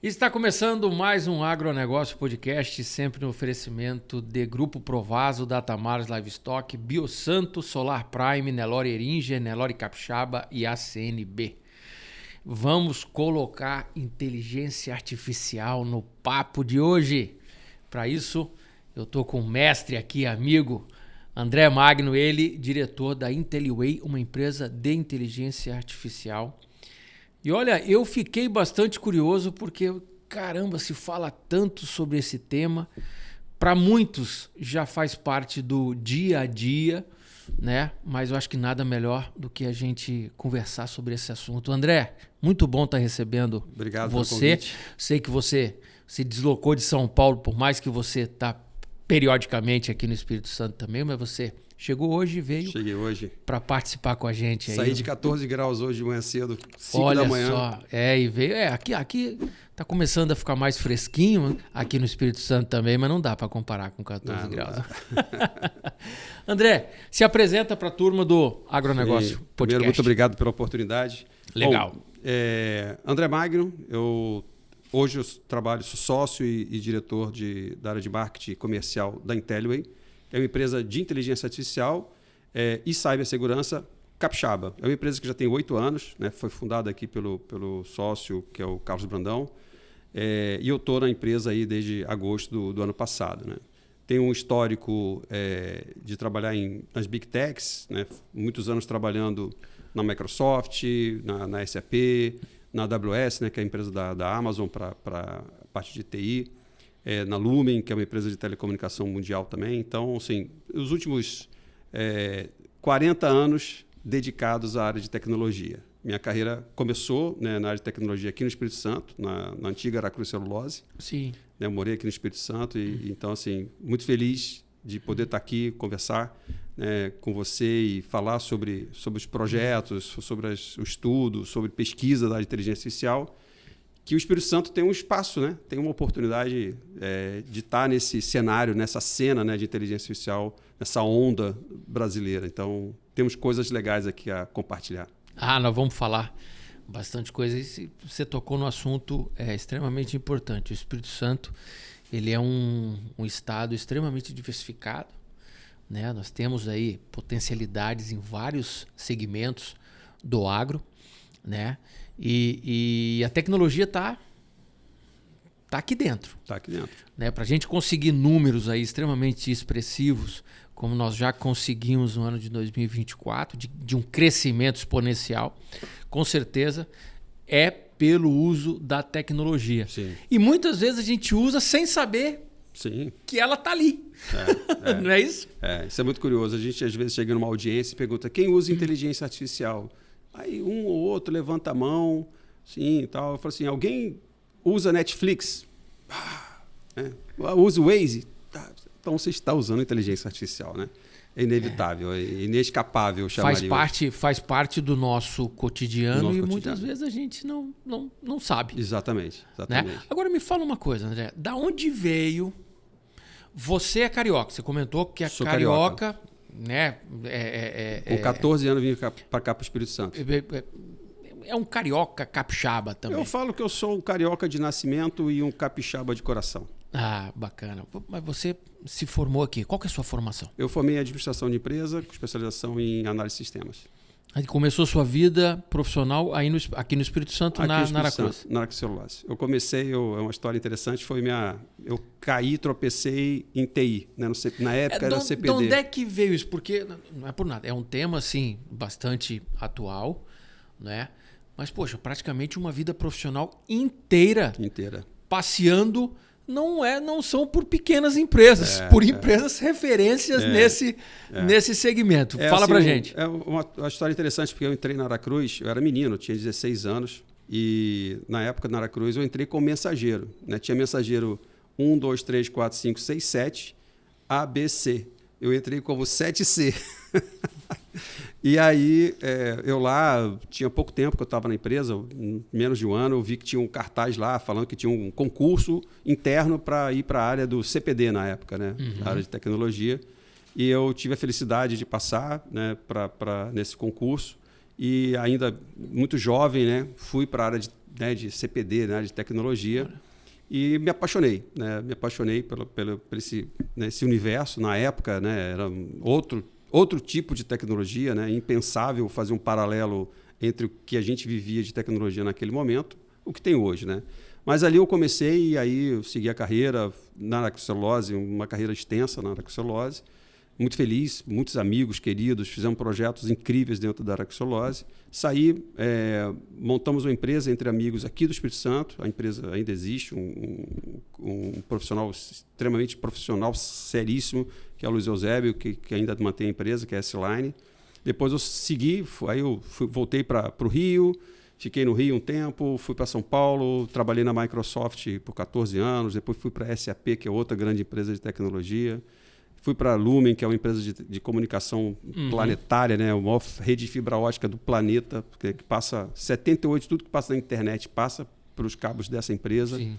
Está começando mais um Agronegócio Podcast, sempre no oferecimento de Grupo Provaso, Datamares Livestock, Biosanto, Solar Prime, Nelore Eringe, Nelore Capixaba e ACNB. Vamos colocar inteligência artificial no papo de hoje. Para isso, eu estou com o mestre aqui, amigo, André Magno, ele, diretor da Inteliway, uma empresa de inteligência artificial. E olha, eu fiquei bastante curioso porque, caramba, se fala tanto sobre esse tema. Para muitos já faz parte do dia a dia, né? Mas eu acho que nada melhor do que a gente conversar sobre esse assunto. André, muito bom estar recebendo Obrigado você. Sei que você se deslocou de São Paulo, por mais que você está periodicamente aqui no Espírito Santo também, mas você chegou hoje e veio. Cheguei hoje para participar com a gente. Saí de 14 graus hoje de manhã cedo, 5 Olha da manhã. Só, e veio. Aqui tá começando a ficar mais fresquinho, aqui no Espírito Santo também, mas não dá para comparar com 14 graus. André, se apresenta para a turma do Agronegócio Podcast. Primeiro, muito obrigado pela oportunidade. Legal. Bom, André Magno, hoje eu trabalho, sou sócio e diretor da área de marketing comercial da Inteliway. É uma empresa de inteligência artificial e cibersegurança capixaba. É uma empresa que já tem 8 anos, né? Foi fundada aqui pelo sócio, que é o Carlos Brandão. E eu estou na empresa aí desde agosto do ano passado, né? Tenho um histórico de trabalhar nas Big Techs, né? Muitos anos trabalhando na Microsoft, na SAP, na AWS, né? Que é a empresa da Amazon para a parte de TI. Na Lumen, que é uma empresa de telecomunicação mundial também. Então, assim, os últimos 40 anos dedicados à área de tecnologia. Minha carreira começou, né, na área de tecnologia aqui no Espírito Santo, na antiga Aracruz Celulose. Sim. Eu morei aqui no Espírito Santo e então, assim, muito feliz de poder estar aqui, conversar, né, com você e falar sobre os projetos, sobre o estudo, sobre pesquisa da área de inteligência artificial, que o Espírito Santo tem um espaço, né? Tem uma oportunidade de estar nesse cenário, nessa cena, né, de inteligência artificial, nessa onda brasileira. Então, temos coisas legais aqui a compartilhar. Nós vamos falar bastante coisa. E você tocou no assunto extremamente importante. O Espírito Santo ele é um estado extremamente diversificado, né? Nós temos aí potencialidades em vários segmentos do agro, né? E a tecnologia está aqui dentro. Está aqui dentro. Né? Para a gente conseguir números aí extremamente expressivos, como nós já conseguimos no ano de 2024, de um crescimento exponencial, com certeza é pelo uso da tecnologia. Sim. E muitas vezes a gente usa sem saber Sim. que ela está ali. Não é isso? Isso é muito curioso. A gente às vezes chega numa audiência e pergunta quem usa inteligência artificial? Aí um ou outro levanta a mão, sim, e tal. Eu falo assim, alguém usa Netflix? Usa o Waze? Tá. Então você está usando inteligência artificial, né? É inevitável, é inescapável, eu chamaria. Faz parte do nosso cotidiano e muitas vezes a gente não sabe. Exatamente. Né? Agora me fala uma coisa, André. Da onde veio... Você é carioca, você comentou que é carioca, né? Com 14 anos vim para cá, para o Espírito Santo. É um carioca capixaba também. Eu falo que eu sou um carioca de nascimento e um capixaba de coração. Bacana. Mas você se formou aqui. Qual que é a sua formação? Eu formei em administração de empresa, com especialização em análise de sistemas. Aí começou sua vida profissional aqui no Espírito Santo, na Aracruz? Na Aracruz Celulose. Eu comecei, é uma história interessante, eu caí, tropecei em TI. Né? Na época era CPD. De onde é que veio isso? Porque não é por nada, é um tema assim, bastante atual, né? Mas, poxa, praticamente uma vida profissional inteira. Passeando, não são por pequenas empresas, por empresas referências nesse segmento. Fala assim, pra gente. É uma história interessante, porque eu entrei na Aracruz, eu era menino, eu tinha 16 anos, e na época na Aracruz eu entrei como mensageiro. Né? Tinha mensageiro 1, 2, 3, 4, 5, 6, 7, A, B, C. Eu entrei como 7C. E aí, eu lá, tinha pouco tempo que eu estava na empresa, menos de um ano, eu vi que tinha um cartaz lá falando que tinha um concurso interno para ir para a área do CPD na época, né? A área de tecnologia. E eu tive a felicidade de passar, né, nesse concurso. E ainda muito jovem, né, fui para a área né, de CPD, né, de tecnologia. E me apaixonei, né? Me apaixonei por esse universo. Na época, né, era outro tipo de tecnologia, né? Impensável fazer um paralelo entre o que a gente vivia de tecnologia naquele momento, o que tem hoje, né? Mas ali eu comecei e aí eu segui a carreira na Araxcelulose, uma carreira extensa na Araxcelulose. Muito feliz, muitos amigos queridos, fizemos projetos incríveis dentro da Araxcelulose. Saí, montamos uma empresa entre amigos aqui do Espírito Santo. A empresa ainda existe, um profissional extremamente profissional, seríssimo, que é o Luiz Eusébio, que ainda mantém a empresa, que é a S-Line. Depois eu segui, aí eu voltei para o Rio, fiquei no Rio um tempo, fui para São Paulo, trabalhei na Microsoft por 14 anos, depois fui para a SAP, que é outra grande empresa de tecnologia. Fui para a Lumen, que é uma empresa de comunicação planetária, né? A maior rede de fibra ótica do planeta, que passa 78%, tudo que passa na internet passa pelos cabos dessa empresa. Sim.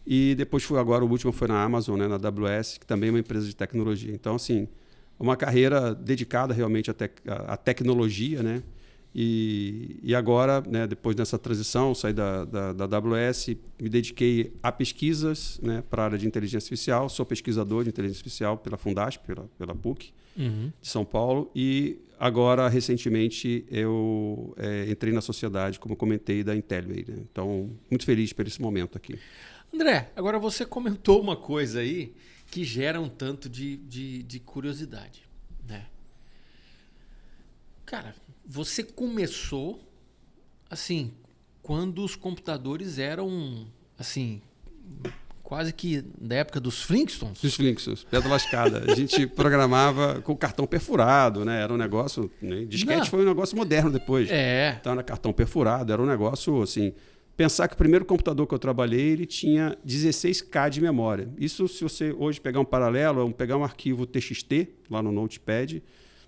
E depois o último foi na Amazon, né? Na AWS, que também é uma empresa de tecnologia. Então, assim, uma carreira dedicada realmente à tecnologia, né? E agora, né, depois dessa transição, saí da AWS, me dediquei a pesquisas, né, para a área de inteligência artificial. Sou pesquisador de inteligência artificial pela Fundasp, pela PUC de São Paulo. E agora, recentemente, eu entrei na sociedade, como eu comentei, da Intelliway, né? Então, muito feliz por esse momento aqui. André, agora você comentou uma coisa aí que gera um tanto de curiosidade, né? Cara, você começou, assim, quando os computadores eram, assim, quase que da época dos Flintstones. Dos Flintstones, pedra lascada. A gente programava com cartão perfurado, né? Era um negócio... Né? Disquete foi um negócio moderno depois. Então era cartão perfurado, era um negócio, assim... Pensar que o primeiro computador que eu trabalhei, ele tinha 16K de memória. Isso, se você hoje pegar um paralelo, pegar um arquivo TXT, lá no Notepad...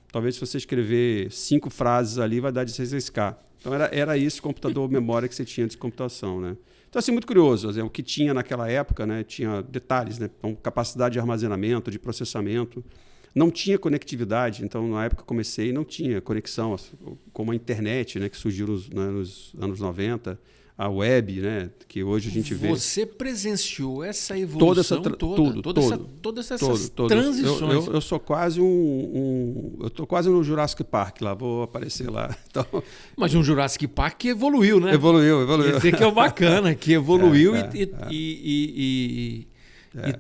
Talvez se você escrever 5 frases ali, vai dar 16K. Então era isso o computador memória que você tinha de computação, né? Então, assim, muito curioso. O que tinha naquela época, né? Tinha detalhes, né? Então, capacidade de armazenamento, de processamento. Não tinha conectividade. Então, na época que eu comecei, não tinha conexão, como a internet, né? Que surgiu nos anos 90. A web, né, que hoje a gente vê. Você presenciou essa evolução todas essas transições. Eu sou quase eu estou quase no Jurassic Park lá, vou aparecer lá. Então... Mas um Jurassic Park que evoluiu, né? Evoluiu. Esse que é o bacana, que evoluiu e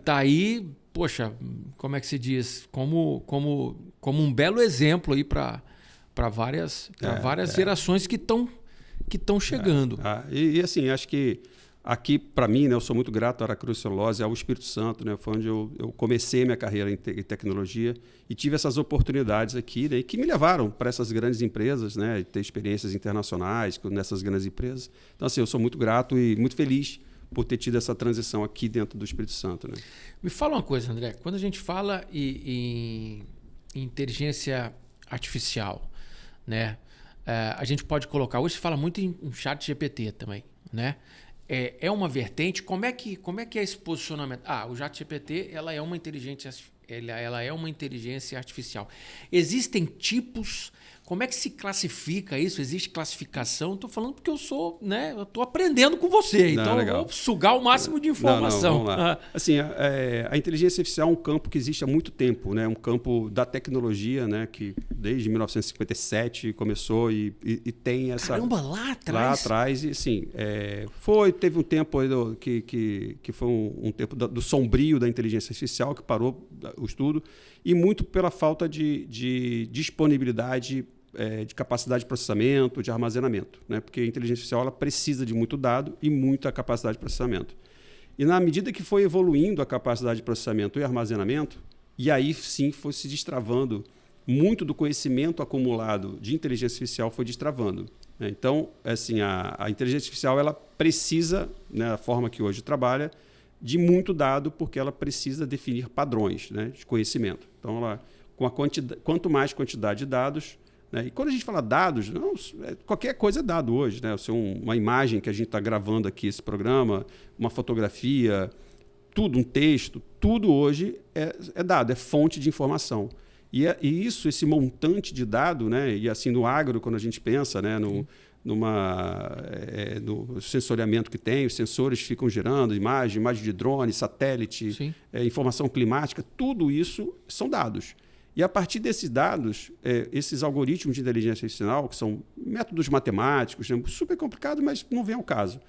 tá aí, poxa, como é que se diz? Como um belo exemplo aí para várias gerações que estão chegando. E assim, acho que aqui, para mim, né, eu sou muito grato à Araxcelulose, ao Espírito Santo, né, foi onde eu comecei minha carreira em tecnologia e tive essas oportunidades aqui, né, que me levaram para essas grandes empresas, né, ter experiências internacionais nessas grandes empresas. Então, assim, eu sou muito grato e muito feliz por ter tido essa transição aqui dentro do Espírito Santo, né? Me fala uma coisa, André. Quando a gente fala em inteligência artificial, né? A gente pode colocar... Hoje se fala muito em chat GPT também, né? É uma vertente. Como é que é esse posicionamento? O chat GPT ela é uma inteligência artificial. Existem tipos... Como é que se classifica isso? Existe classificação? Estou falando porque eu sou, né? Eu estou aprendendo com você, então eu vou sugar o máximo de informação. Vamos lá. Assim, a inteligência artificial é um campo que existe há muito tempo, né? Um campo da tecnologia, né? Que desde 1957 começou e tem essa... Caramba, lá atrás? Lá atrás, e assim, teve um tempo aí que foi um tempo do sombrio da inteligência artificial que parou o estudo e muito pela falta de disponibilidade de capacidade de processamento, de armazenamento, né? Porque a inteligência artificial ela precisa de muito dado e muita capacidade de processamento. E na medida que foi evoluindo a capacidade de processamento e armazenamento, e aí sim foi se destravando, muito do conhecimento acumulado de inteligência artificial foi destravando, né? Então, assim, a inteligência artificial ela precisa, né, a forma que hoje trabalha, de muito dado, porque ela precisa definir padrões, né, de conhecimento. Então, quanto mais quantidade de dados... E quando a gente fala dados, qualquer coisa é dado hoje, né? Uma imagem que a gente está gravando aqui, esse programa, uma fotografia, tudo, um texto, tudo hoje é dado, é fonte de informação. E esse montante de dado, né? E assim no agro, quando a gente pensa, né? no sensoriamento que tem, os sensores ficam gerando imagem de drone, satélite, informação climática, tudo isso são dados. E a partir desses dados, esses algoritmos de inteligência artificial, que são métodos matemáticos, né, super complicados, mas não vem ao caso.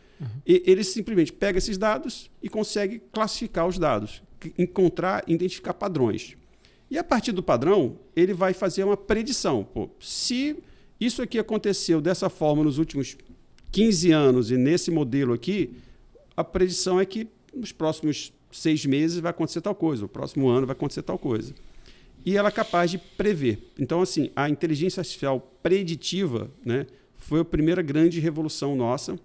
Ele simplesmente pega esses dados e consegue classificar os dados, identificar padrões. E a partir do padrão, ele vai fazer uma predição. Pô, se isso aqui aconteceu dessa forma nos últimos 15 anos e nesse modelo aqui, a predição é que nos próximos 6 meses vai acontecer tal coisa, no próximo ano vai acontecer tal coisa. E ela é capaz de prever. Então, assim, a inteligência artificial preditiva, né, foi a primeira grande revolução nossa.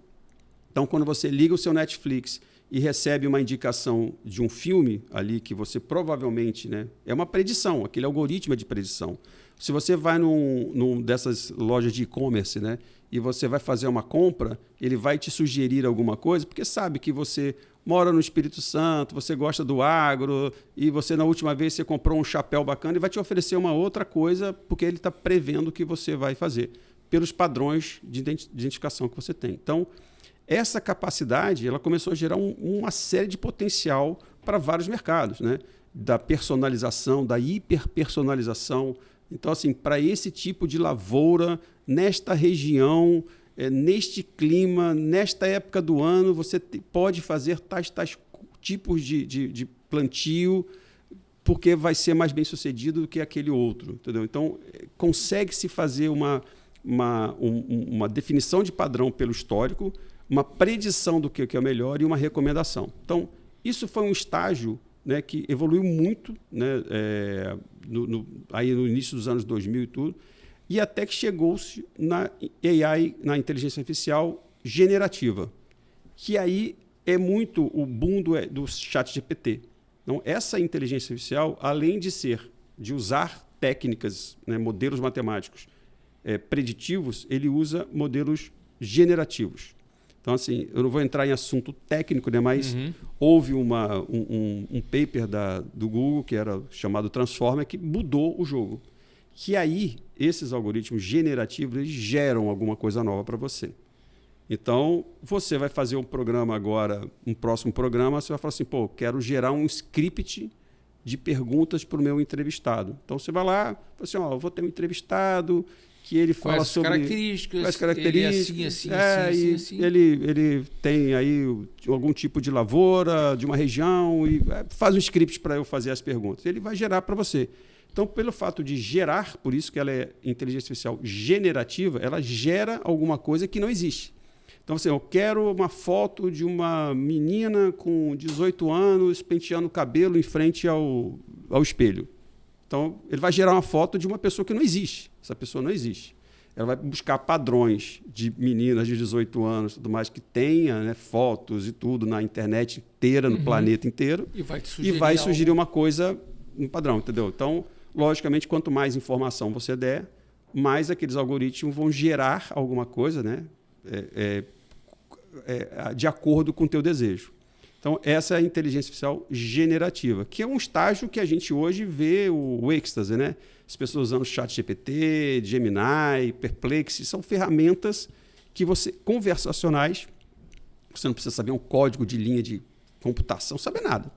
Então, quando você liga o seu Netflix e recebe uma indicação de um filme ali que você provavelmente, né, é uma predição, aquele algoritmo de predição. Se você vai num dessas lojas de e-commerce, né, e você vai fazer uma compra, ele vai te sugerir alguma coisa, porque sabe que você mora no Espírito Santo, você gosta do agro, e você, na última vez, você comprou um chapéu bacana e vai te oferecer uma outra coisa, porque ele está prevendo o que você vai fazer, pelos padrões de identificação que você tem. Então, essa capacidade ela começou a gerar uma série de potencial para vários mercados, né? Da personalização, da hiperpersonalização. Então, assim, para esse tipo de lavoura, nesta região, neste clima, nesta época do ano, você pode fazer tais tipos de plantio, porque vai ser mais bem sucedido do que aquele outro. Entendeu? Então, consegue-se fazer uma definição de padrão pelo histórico, uma predição do que é o melhor e uma recomendação. Então, isso foi um estágio, né, que evoluiu muito, né, aí no início dos anos 2000 e tudo, e até que chegou-se na AI, na inteligência artificial generativa, que aí é muito o boom do ChatGPT. Então, essa inteligência artificial, além de usar técnicas, né, modelos matemáticos preditivos, ele usa modelos generativos. Então, assim, eu não vou entrar em assunto técnico, né, mas houve um paper do Google, que era chamado Transformer, que mudou o jogo. Que aí, esses algoritmos generativos, eles geram alguma coisa nova para você. Então, você vai fazer um programa agora, um próximo programa, você vai falar assim, pô, quero gerar um script de perguntas para o meu entrevistado. Então, você vai lá, fala assim, ó, eu vou ter um entrevistado que ele fala sobre quais características, ele assim. Ele tem aí algum tipo de lavoura de uma região e faz um script para eu fazer as perguntas. Ele vai gerar para você. Então, pelo fato de gerar, por isso que ela é inteligência artificial generativa, ela gera alguma coisa que não existe. Então, assim, eu quero uma foto de uma menina com 18 anos penteando o cabelo em frente ao espelho. Então, ele vai gerar uma foto de uma pessoa que não existe. Essa pessoa não existe. Ela vai buscar padrões de meninas de 18 anos, tudo mais, que tenha, né, fotos e tudo na internet inteira, no planeta inteiro. E vai sugerir uma coisa, um padrão, entendeu? Então, logicamente, quanto mais informação você der, mais aqueles algoritmos vão gerar alguma coisa, né, de acordo com o teu desejo. Então, essa é a inteligência artificial generativa, que é um estágio que a gente hoje vê o êxtase, né? As pessoas usando ChatGPT, Gemini, Perplexity, são ferramentas conversacionais, você não precisa saber um código de linha de computação, saber nada.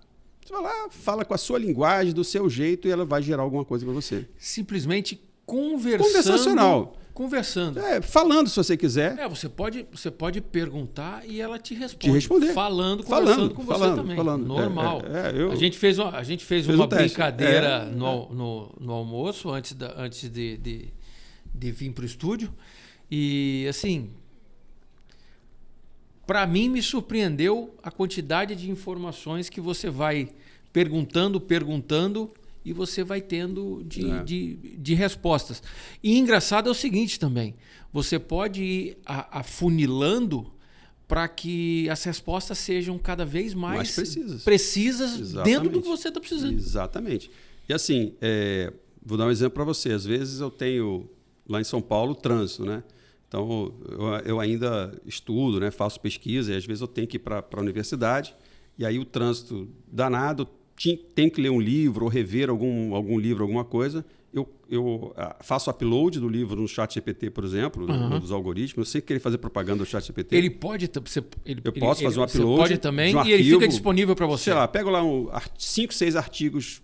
Você vai lá, fala com a sua linguagem, do seu jeito, e ela vai gerar alguma coisa para você. Simplesmente conversando. Conversacional. Conversando. Falando, se você quiser. Você pode perguntar e ela te responde. Te responder. Conversando com você também. Normal. A gente fez uma brincadeira no almoço, antes de vir para o estúdio. E, assim, para mim me surpreendeu a quantidade de informações que você vai perguntando, e você vai tendo de respostas. E engraçado é o seguinte também, você pode ir afunilando para que as respostas sejam cada vez mais precisas dentro do que você está precisando. Exatamente. E assim, vou dar um exemplo para você. Às vezes eu tenho, lá em São Paulo, trânsito, né? Então, eu ainda estudo, né? Faço pesquisa, e às vezes eu tenho que ir para a universidade, e aí o trânsito danado, tem que ler um livro ou rever algum livro, alguma coisa, eu faço upload do livro no ChatGPT, por exemplo, dos algoritmos, sem querer fazer propaganda do ChatGPT. Ele pode... Eu posso fazer um upload. Você pode também, de um e ele arquivo, fica disponível para você. Sei lá, pego lá 5, 6 artigos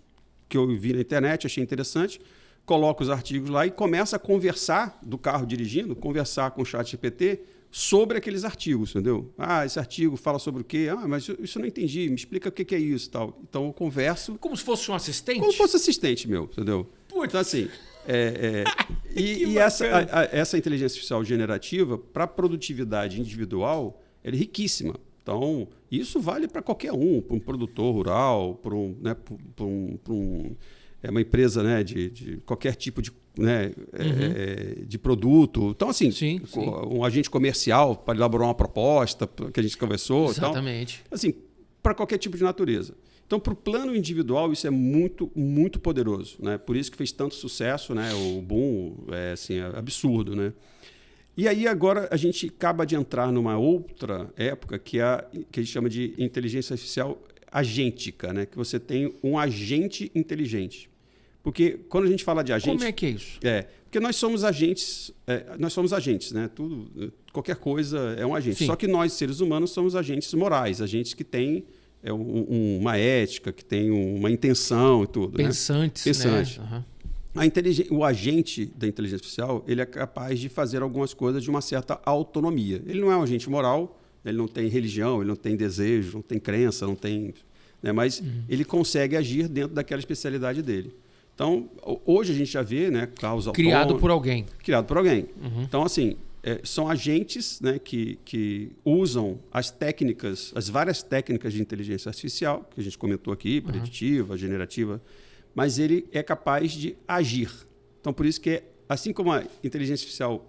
que eu vi na internet, achei interessante, coloco os artigos lá e começo a conversar do carro dirigindo, conversar com o ChatGPT sobre aqueles artigos, entendeu? Esse artigo fala sobre o quê? Mas isso eu não entendi, me explica o que é isso e tal. Então eu converso... Como se fosse um assistente? Como se fosse assistente meu, entendeu? Putz. Então assim... e essa inteligência artificial generativa, para produtividade individual, ela é riquíssima. Então, isso vale para qualquer um, para um produtor rural, para uma empresa, né, de qualquer tipo de, né, de produto. Então, assim, sim. Um agente comercial para elaborar uma proposta que a gente conversou. Exatamente. Então, assim, para qualquer tipo de natureza. Então, para o plano individual, isso é muito, muito poderoso, né? Por isso que fez tanto sucesso, né? O boom é absurdo, né? E aí agora a gente acaba de entrar numa outra época que a gente chama de inteligência artificial agêntica, né? Que você tem um agente inteligente. Porque quando a gente fala de agente... Como é que é isso? Porque nós somos agentes, né? Qualquer coisa é um agente. Sim. Só que nós, seres humanos, somos agentes morais, agentes que têm uma ética, que têm uma intenção e tudo. Pensantes, Pensante. né? Uhum. O agente da inteligência artificial, ele é capaz de fazer algumas coisas de uma certa autonomia. Ele não é um agente moral, ele não tem religião, ele não tem desejo, não tem crença, não tem... Né? Mas ele consegue agir dentro daquela especialidade dele. Então, hoje a gente já vê, né, carros Criado autônomos... por alguém. Criado por alguém. Então, assim, são agentes, né, que usam as várias técnicas de inteligência artificial, que a gente comentou aqui, preditiva, generativa, mas ele é capaz de agir. Então, por isso que, assim como a inteligência artificial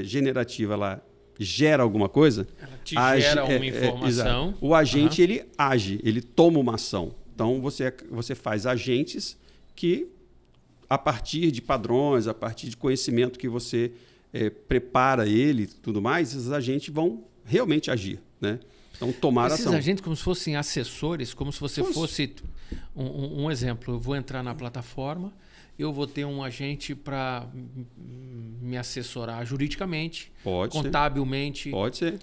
generativa ela gera alguma coisa... Ela te gera uma informação. O agente, ele age, ele toma uma ação. Então, você faz agentes que, a partir de padrões, a partir de conhecimento que você prepara ele e tudo mais, esses agentes vão realmente agir, né? Então, tomar ação. Esses agentes como se fossem assessores, como se você fosse... Um exemplo, eu vou entrar na plataforma, eu vou ter um agente para me assessorar juridicamente, contabilmente, pode ser.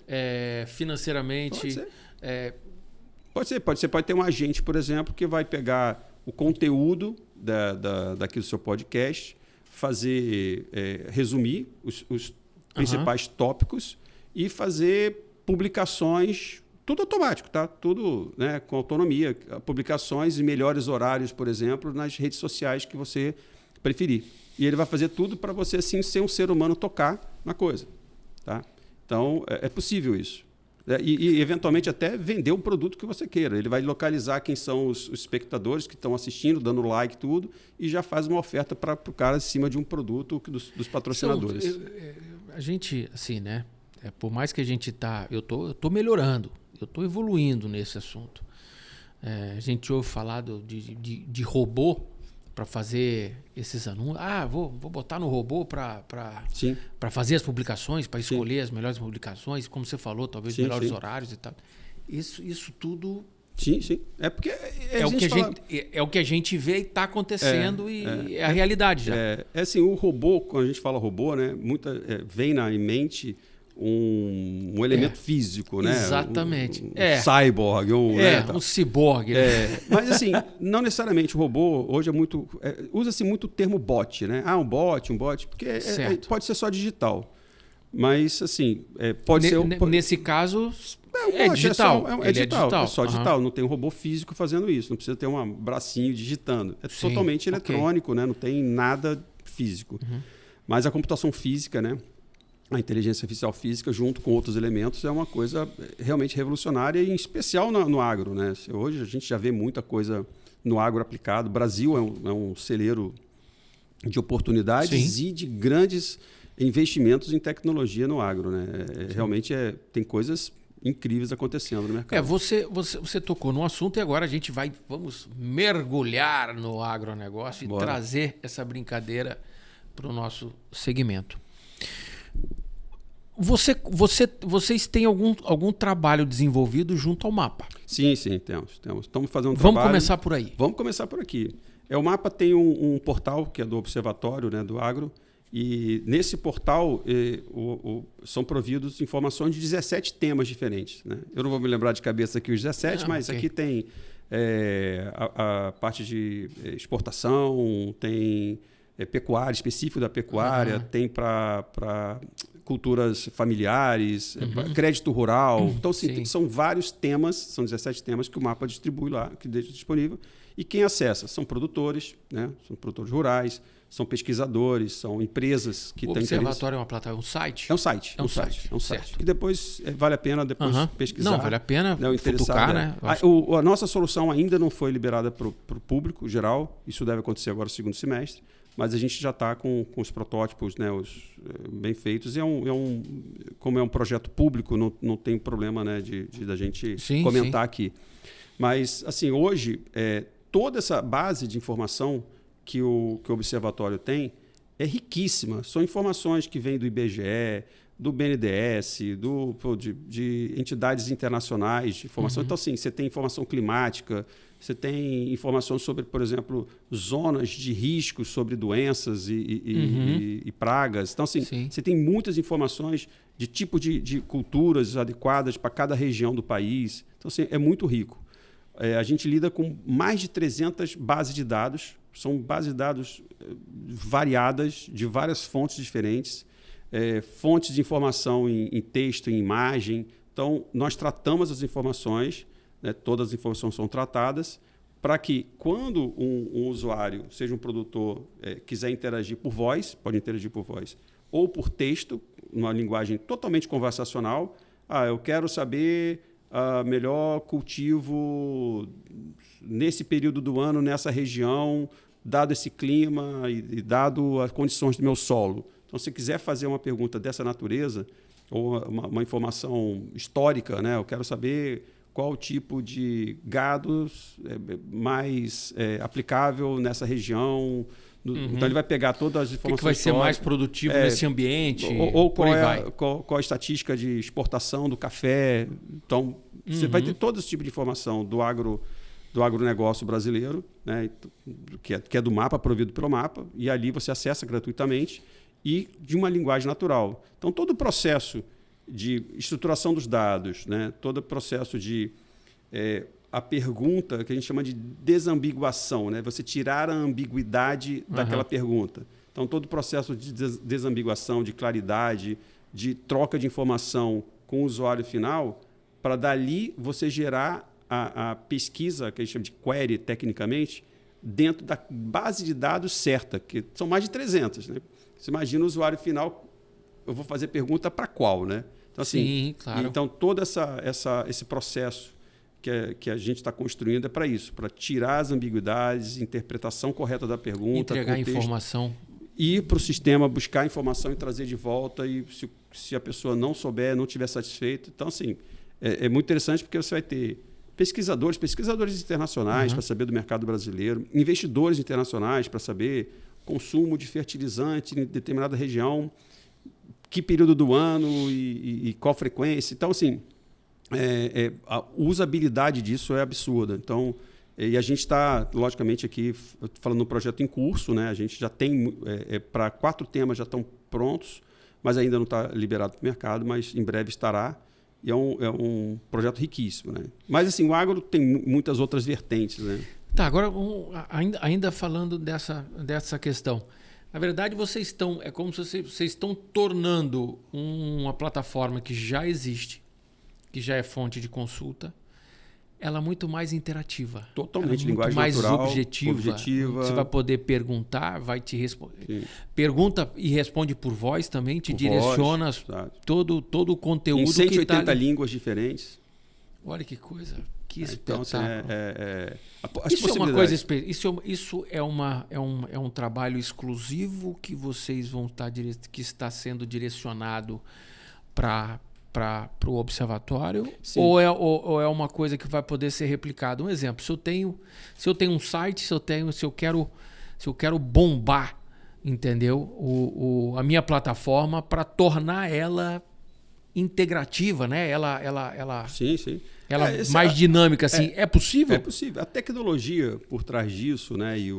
Financeiramente. Pode ser. Pode ser. Pode ter um agente, por exemplo, que vai pegar o conteúdo daquele seu podcast, resumir os principais tópicos e fazer publicações... Tudo automático, tá? Tudo, né, com autonomia. Publicações em melhores horários, por exemplo, nas redes sociais que você preferir. E ele vai fazer tudo para você, assim, ser um ser humano, tocar na coisa. Tá? Então, é possível isso. E, eventualmente, até vender o produto que você queira. Ele vai localizar quem são os espectadores que estão assistindo, dando like, tudo, e já faz uma oferta para o cara em cima de um produto dos patrocinadores. Então, a gente, assim, né? Por mais que a gente eu tô melhorando. Eu estou evoluindo nesse assunto. A gente ouve falar de robô para fazer esses anúncios. Vou botar no robô para fazer as publicações, para escolher as melhores publicações, como você falou, talvez os melhores horários e tal. Isso tudo... Sim. É porque... É o que a gente vê e está acontecendo é a realidade já. É assim, o robô, quando a gente fala robô, né, vem em mente... Um elemento físico, né? Exatamente. Um cyborg. Um ciborgue. Né? Mas, assim, não necessariamente o robô, hoje usa-se muito o termo bot, né? Um bot, porque pode ser só digital. Mas, assim, pode ser... Nesse caso, digital. É digital. É só digital. Não tem um robô físico fazendo isso. Não precisa ter um bracinho digitando. É totalmente eletrônico, né? Não tem nada físico. Mas a computação física, né? A inteligência artificial física, junto com outros elementos, é uma coisa realmente revolucionária, e em especial no agro, né? Hoje a gente já vê muita coisa no agro aplicado. O Brasil é um celeiro de oportunidades e de grandes investimentos em tecnologia no agro, né? Realmente tem coisas incríveis acontecendo no mercado. Você tocou no assunto e agora vamos mergulhar no agronegócio e trazer essa brincadeira para o nosso segmento. Vocês têm algum trabalho desenvolvido junto ao MAPA? Sim, temos. Estamos fazendo um trabalho... Vamos começar por aí. Vamos começar por aqui. O Mapa tem um portal que é do Observatório, né, do Agro, e nesse portal são providos informações de 17 temas diferentes, né? Eu não vou me lembrar de cabeça aqui os 17, mas aqui tem a parte de exportação, tem pecuária, específico da pecuária, tem para culturas familiares, crédito rural. Então, são vários temas, são 17 temas que o Mapa distribui lá, que deixa disponível. E quem acessa são produtores, né? São produtores rurais, são pesquisadores, são empresas que têm interesse. O Observatório é uma plataforma, um site? É um site. Que depois vale a pena pesquisar. Não, vale a pena, né, futucar, né? A nossa solução ainda não foi liberada para o público geral. Isso deve acontecer agora no segundo semestre. Mas a gente já está com os protótipos, né, bem feitos. E como é um projeto público, não tem problema, né, da gente comentar aqui. Mas, assim, hoje, toda essa base de informação que o Observatório tem é riquíssima. São informações que vêm do IBGE, do BNDES, de entidades internacionais de informação. Então, assim, você tem informação climática, você tem informação sobre, por exemplo, zonas de risco sobre doenças e pragas. Então, assim, você tem muitas informações de tipo de culturas adequadas para cada região do país. Então, assim, é muito rico. A gente lida com mais de 300 bases de dados. São bases de dados variadas, de várias fontes diferentes. Fontes de informação em texto, em imagem. Então, nós tratamos as informações, né, todas as informações são tratadas, para que, quando um usuário, seja um produtor, quiser interagir por voz, pode interagir por voz, ou por texto, numa linguagem totalmente conversacional. Eu quero saber melhor cultivo nesse período do ano, nessa região, dado esse clima e dado as condições do meu solo. Então, se quiser fazer uma pergunta dessa natureza, ou uma informação histórica, né? Eu quero saber qual tipo de gado mais aplicável nessa região. Então, ele vai pegar todas as informações. O que vai ser mais produtivo nesse ambiente? Ou qual a estatística de exportação do café. Então, você vai ter todo esse tipo de informação do agronegócio brasileiro, né? que é do Mapa, provido pelo Mapa, e ali você acessa gratuitamente e de uma linguagem natural. Então, todo o processo de estruturação dos dados, né? Todo o processo de a pergunta, que a gente chama de desambiguação, né? Você tirar a ambiguidade daquela pergunta. Então, todo o processo de desambiguação, de claridade, de troca de informação com o usuário final, para dali você gerar a pesquisa, que a gente chama de query tecnicamente, dentro da base de dados certa, que são mais de 300. Né? Você imagina o usuário final, eu vou fazer pergunta para qual, né? Então, assim, sim, claro. Então, todo esse processo que a gente está construindo é para isso, para tirar as ambiguidades, interpretação correta da pergunta, entregar contexto, informação. Ir para o sistema, buscar informação e trazer de volta, e se a pessoa não souber, não estiver satisfeita. Então, assim, é muito interessante porque você vai ter pesquisadores internacionais para saber do mercado brasileiro, investidores internacionais para saber consumo de fertilizante em determinada região, que período do ano e qual frequência. Então, assim, a usabilidade disso é absurda. Então, e a gente está, logicamente, aqui falando um projeto em curso, né? A gente já tem, para 4 temas já estão prontos, mas ainda não está liberado para o mercado, mas em breve estará. E é um projeto riquíssimo, né? Mas, assim, o agro tem muitas outras vertentes, né? Tá, agora, ainda falando dessa questão. Na verdade, vocês estão... É como se vocês estão tornando uma plataforma que já existe, que já é fonte de consulta, ela muito mais interativa. Totalmente, ela linguagem muito mais natural, objetiva. Você vai poder perguntar, vai te responder. Pergunta e responde por voz também, te direciona todo o conteúdo. Em 180 línguas diferentes. Olha que coisa, que então, espetáculo. Isso é uma coisa isso é um trabalho exclusivo que vocês vão estar que está sendo direcionado para o observatório? Ou é uma coisa que vai poder ser replicada? Um exemplo, se eu tenho um site, se eu quero bombar, entendeu? A minha plataforma para tornar ela integrativa, né? Ela Sim, sim. mais dinâmica, assim. É possível? É possível. A tecnologia por trás disso, né, e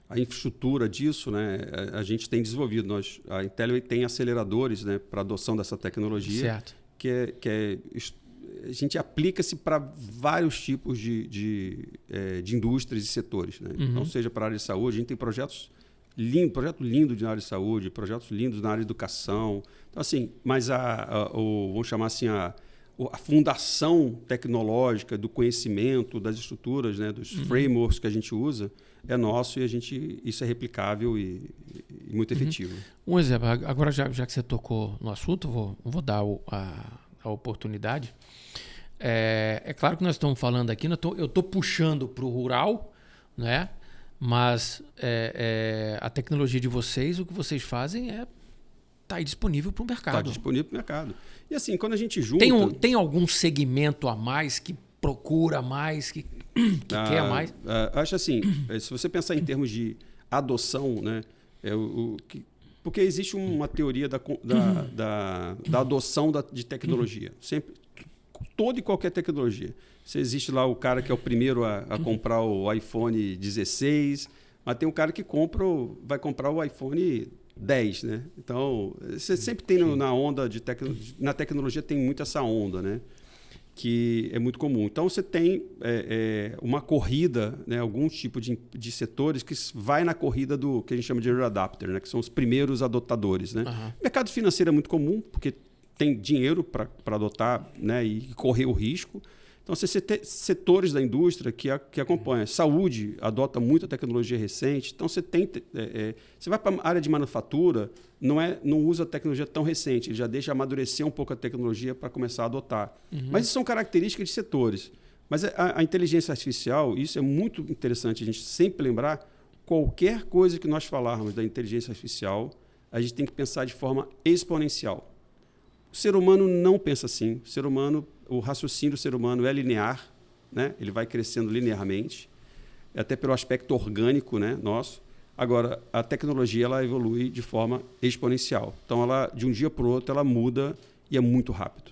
a infraestrutura disso, né, a gente tem desenvolvido. A Intellway tem aceleradores, né, para adoção dessa tecnologia. Certo. A gente aplica-se para vários tipos de indústrias e setores, né? Então, seja para a área de saúde, a gente tem projeto lindo na área de saúde, projetos lindos na área de educação. Então, assim, mas vamos chamar assim, a fundação tecnológica do conhecimento, das estruturas, né, dos frameworks que a gente usa, é nosso e isso é replicável e muito efetivo. Um exemplo, agora já que você tocou no assunto, vou dar a oportunidade. É claro que nós estamos falando aqui, eu estou puxando para o rural, né? Mas a tecnologia de vocês, o que vocês fazem está aí disponível para o mercado. Está disponível para o mercado. E assim, quando a gente junta... Tem algum segmento a mais que procura mais, que quer mais? Acho assim, se você pensar em termos de adoção, né, porque existe uma teoria da adoção de tecnologia. Sempre, toda e qualquer tecnologia. Você existe lá o cara que é o primeiro a comprar o iPhone 16, mas tem um cara que vai comprar o iPhone 10, né? Então, você sempre tem na onda na tecnologia tem muito essa onda, né? Que é muito comum. Então, você tem uma corrida, né? Algum tipo de setores que vai na corrida do que a gente chama de early adopter, né? Que são os primeiros adotadores, né? O mercado financeiro é muito comum, porque tem dinheiro para adotar, né? E correr o risco. Então, você tem setores da indústria que acompanham. Saúde adota muita tecnologia recente. Então, você vai para a área de manufatura, não usa tecnologia tão recente. Ele já deixa amadurecer um pouco a tecnologia para começar a adotar. Mas isso são características de setores. Mas a inteligência artificial, isso é muito interessante a gente sempre lembrar, qualquer coisa que nós falarmos da inteligência artificial, a gente tem que pensar de forma exponencial. O ser humano não pensa assim. O raciocínio do ser humano é linear, né? Ele vai crescendo linearmente, até pelo aspecto orgânico, né, nosso. Agora, a tecnologia ela evolui de forma exponencial. Então, de um dia para o outro, ela muda e é muito rápido.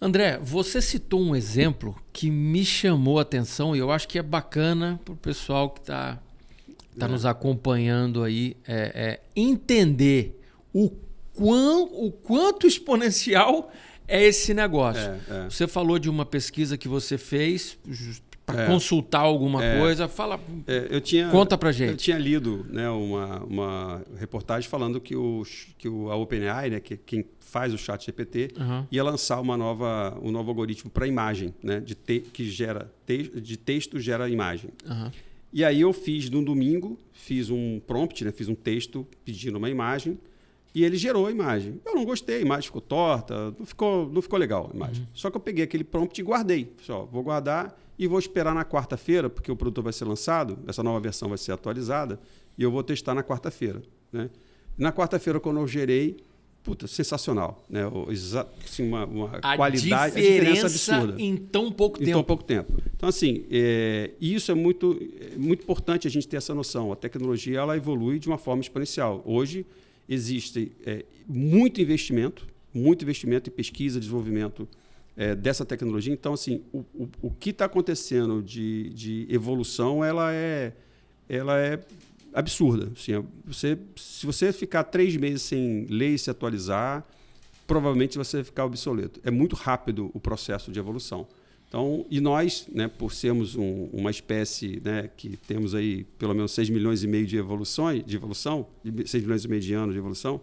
André, você citou um exemplo que me chamou a atenção e eu acho que é bacana para o pessoal que está nos acompanhando aí entender o quanto exponencial é esse negócio. Você falou de uma pesquisa que você fez para consultar alguma coisa. Conta pra gente. Eu tinha lido, né, uma reportagem falando que a OpenAI, né, quem faz o ChatGPT, ia lançar um novo algoritmo para imagem, né, de texto gera imagem. E aí eu no domingo, fiz um prompt, né, fiz um texto pedindo uma imagem. E ele gerou a imagem. Eu não gostei, a imagem ficou torta, não ficou legal a imagem. Só que eu peguei aquele prompt e guardei. Vou guardar e vou esperar na quarta-feira, porque o produto vai ser lançado, essa nova versão vai ser atualizada, e eu vou testar na quarta-feira. Né? Na quarta-feira, quando eu gerei, sensacional. Né? Assim, uma qualidade, a diferença absurda. Em tão pouco tempo. Então, assim, isso é muito importante a gente ter essa noção. A tecnologia ela evolui de uma forma exponencial. Hoje, existe muito investimento em pesquisa, desenvolvimento dessa tecnologia. Então, assim, o que está acontecendo de evolução, ela é absurda. Assim, se você ficar 3 meses sem ler e se atualizar, provavelmente você vai ficar obsoleto. É muito rápido o processo de evolução. Então, e nós, né, por sermos uma espécie, né, que temos aí pelo menos 6 milhões e meio de evolução, 6 milhões e meio de anos de evolução,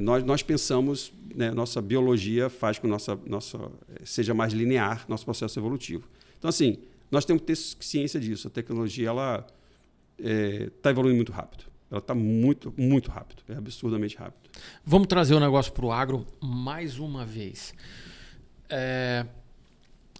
nós pensamos, né, nossa biologia faz com que seja mais linear nosso processo evolutivo. Então, assim, nós temos que ter ciência disso. A tecnologia ela está evoluindo muito rápido. Ela está muito, muito rápido. É absurdamente rápido. Vamos trazer o negócio para o agro mais uma vez.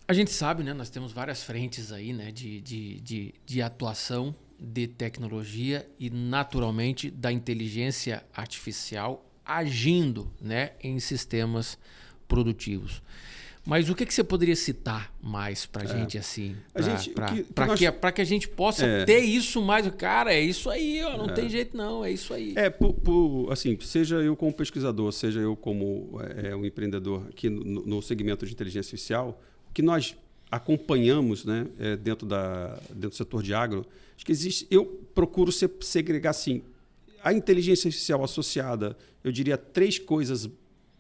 A gente sabe, né? Nós temos várias frentes aí, né? De atuação de tecnologia e, naturalmente, da inteligência artificial agindo, né? Em sistemas produtivos. Mas o que você poderia citar mais para a gente, assim? Para que a gente possa ter isso mais. Cara, é isso aí, ó, não tem jeito não, é isso aí. Assim, seja eu como pesquisador, seja eu como um empreendedor aqui no segmento de inteligência artificial, o que nós acompanhamos, né, dentro do setor de agro, acho que existe. Eu procuro segregar assim, a inteligência artificial associada, eu diria, 3 coisas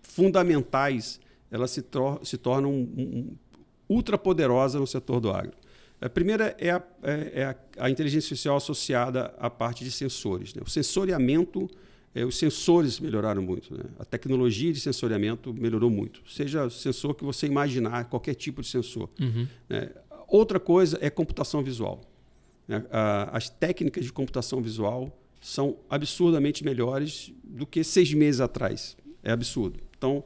fundamentais. Ela se torna ultra poderosa no setor do agro. A primeira é a inteligência artificial associada à parte de sensores, né? O sensoriamento, os sensores melhoraram muito, né? A tecnologia de sensoriamento melhorou muito. Seja o sensor que você imaginar, qualquer tipo de sensor. Né? Outra coisa é computação visual. Né? As técnicas de computação visual são absurdamente melhores do que 6 meses atrás. É absurdo. Então,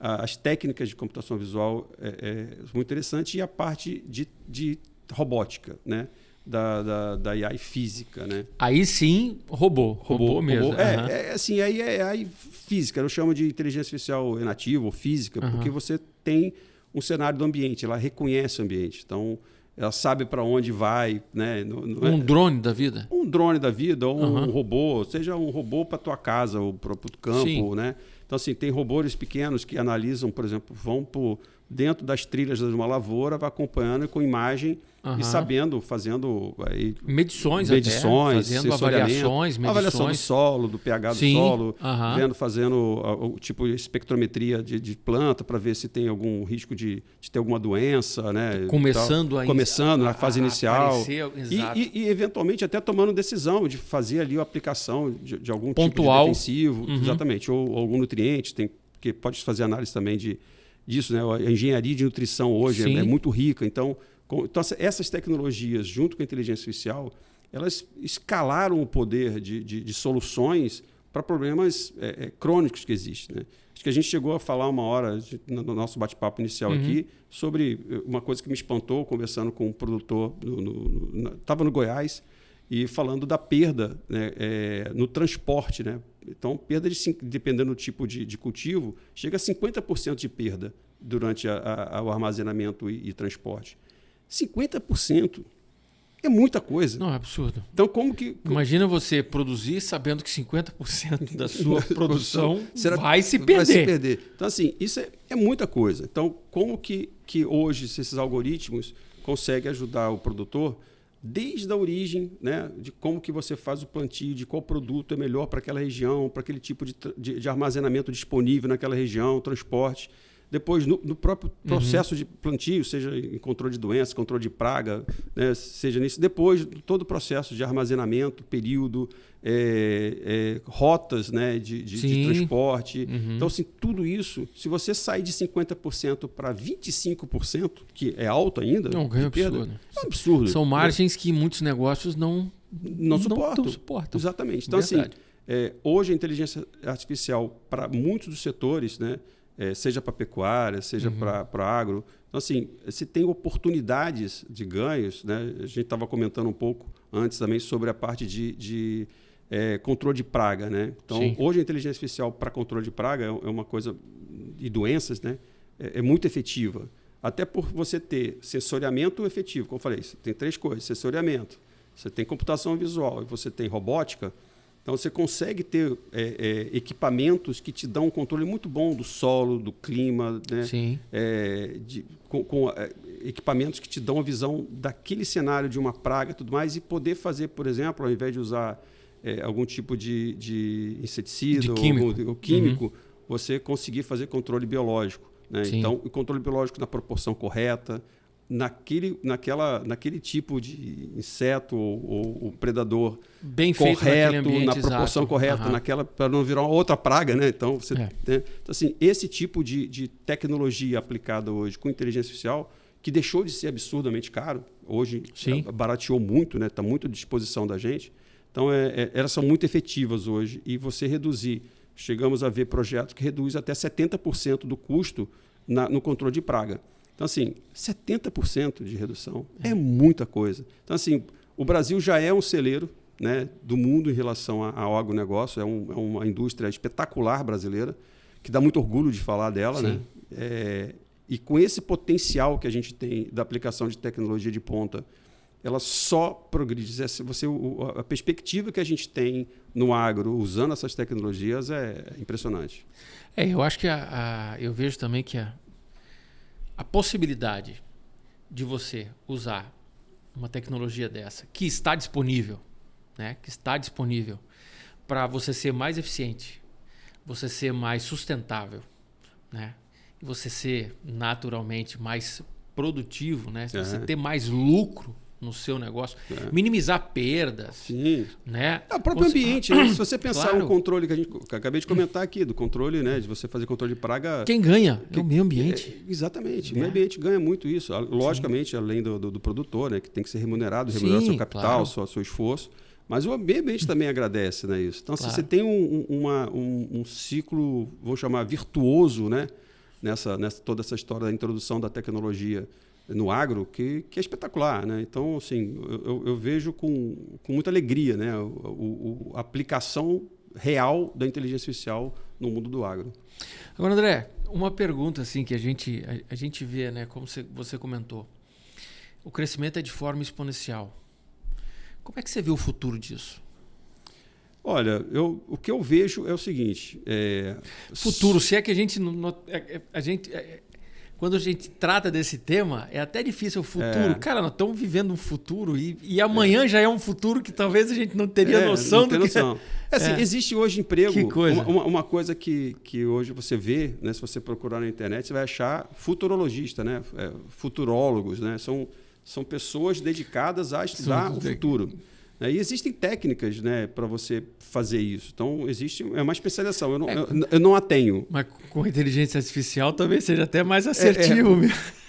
as técnicas de computação visual são muito interessantes, e a parte de robótica, né? da AI física. Né? Aí sim, robô mesmo. Assim, aí é AI física, eu chamo de inteligência artificial nativa ou física, porque você tem um cenário do ambiente, ela reconhece o ambiente, então ela sabe para onde vai. Né? Drone da vida? Um drone da vida, ou um robô, seja um robô para a tua casa ou para o campo. Sim. Né? Então, assim, tem robôs pequenos que analisam, por exemplo, vão dentro das trilhas de uma lavoura, vai acompanhando com imagem e sabendo, fazendo medições, fazendo avaliação do solo, do pH do solo, fazendo o tipo de espectrometria de planta para ver se tem algum risco de ter alguma doença, né? Começando na fase inicial. E eventualmente até tomando decisão de fazer ali a aplicação de algum pontual, tipo de defensivo, exatamente, ou algum nutriente, porque pode fazer análise também disso, né? A engenharia de nutrição hoje é muito rica. Então, essas tecnologias, junto com a inteligência artificial, elas escalaram o poder de soluções para problemas crônicos que existem. Né? Acho que a gente chegou a falar uma hora no nosso bate-papo inicial aqui sobre uma coisa que me espantou, conversando com um produtor, estava no Goiás, e falando da perda, né, no transporte. Né? Então, perda, dependendo do tipo de cultivo, chega a 50% de perda durante o armazenamento e transporte. 50% é muita coisa. Não, é absurdo. Então, Imagina você produzir sabendo que 50% da sua produção vai se perder. Então, assim, isso é muita coisa. Então, como que hoje esses algoritmos conseguem ajudar o produtor desde a origem, né, de como que você faz o plantio, de qual produto é melhor para aquela região, para aquele tipo de armazenamento disponível naquela região, transporte. Depois, no próprio processo de plantio, seja em controle de doença, controle de praga, né, seja nisso. Depois, todo o processo de armazenamento, período, rotas, né, de transporte. Então, assim, tudo isso, se você sair de 50% para 25%, que é alto ainda, é absurdo. É um absurdo. São margens que muitos negócios não suportam. Exatamente. Então, assim, hoje a inteligência artificial, para muitos dos setores, né, seja para pecuária, seja para agro. Então, assim, se tem oportunidades de ganhos, né? A gente estava comentando um pouco antes também sobre a parte de controle de praga. Né? Então, hoje a inteligência artificial para controle de praga é uma coisa, e doenças, né? É muito efetiva. Até por você ter sensoriamento efetivo, como eu falei, você tem 3 coisas: sensoriamento, você tem computação visual e você tem robótica. Então, você consegue ter equipamentos que te dão um controle muito bom do solo, do clima, né? Sim. Com equipamentos que te dão a visão daquele cenário de uma praga e tudo mais, e poder fazer, por exemplo, ao invés de usar algum tipo de inseticida ou químico, você conseguir fazer controle biológico. Né? Então, o controle biológico na proporção correta, naquele tipo de inseto ou predador bem correto, feito ambiente, na proporção correta, para não virar uma outra praga. Né? Então, então, assim, esse tipo de tecnologia aplicada hoje com inteligência artificial, que deixou de ser absurdamente caro, hoje barateou muito, né? Está muito à disposição da gente. Então, elas são muito efetivas hoje. E você reduzir, chegamos a ver projetos que reduzem até 70% do custo no controle de praga. Então, assim, 70% de redução é muita coisa. Então, assim, o Brasil já é um celeiro, né, do mundo em relação ao agronegócio. É uma indústria espetacular brasileira, que dá muito orgulho de falar dela. Né? E com esse potencial que a gente tem da aplicação de tecnologia de ponta, ela só progride. A perspectiva que a gente tem no agro usando essas tecnologias é impressionante. Eu acho que eu vejo também que a possibilidade de você usar uma tecnologia dessa, que está disponível, né? Que está disponível para você ser mais eficiente, você ser mais sustentável, né? E você ser naturalmente mais produtivo, né? Você ter mais lucro no seu negócio, minimizar perdas. Sim. Né? O próprio ambiente, né? Se você pensar Claro. no controle que que eu acabei de comentar aqui, do controle, né? De você fazer controle de praga. Quem ganha é o meio ambiente. Exatamente. O meio ambiente ganha muito isso. Logicamente, além do produtor, né? Que tem que ser remunerar seu capital, claro. seu esforço. Mas o meio ambiente também agradece, né? Isso. Então, Claro. se você tem um ciclo, vou chamar virtuoso, né? Nessa toda essa história da introdução da tecnologia no agro, que é espetacular, né? Então, assim, eu vejo com muita alegria, né? A aplicação real da inteligência artificial no mundo do agro. Agora, André, uma pergunta assim que a gente vê, né? Como você comentou, o crescimento é de forma exponencial. Como é que você vê o futuro disso? Olha, o que eu vejo é o seguinte... Futuro, se é que a gente quando a gente trata desse tema, é até difícil o futuro. Cara, nós estamos vivendo um futuro e amanhã já é um futuro que talvez a gente não teria noção do que... Assim, existe hoje emprego... Que coisa. Uma coisa que hoje você vê, né, se você procurar na internet, você vai achar futurologista, né? Futurólogos, né? São pessoas dedicadas a estudar o futuro. E existem técnicas, né, para você fazer isso. Então, existe uma especialização. Eu não a tenho. Mas com inteligência artificial talvez seja até mais assertivo.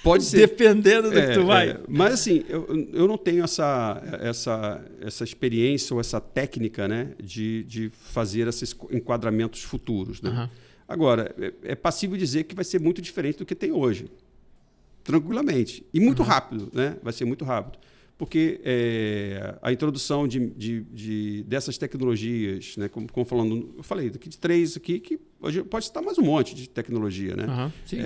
Pode ser. Dependendo do que tu vai. Mas, assim, eu não tenho essa experiência ou essa técnica, né, de fazer esses enquadramentos futuros. Né? Uhum. Agora, é passível dizer que vai ser muito diferente do que tem hoje. Tranquilamente. E muito rápido. Né? Vai ser muito rápido. Porque a introdução dessas tecnologias, né, como falando, eu falei daqui de 3 aqui, que hoje pode estar mais um monte de tecnologia, né? Sim.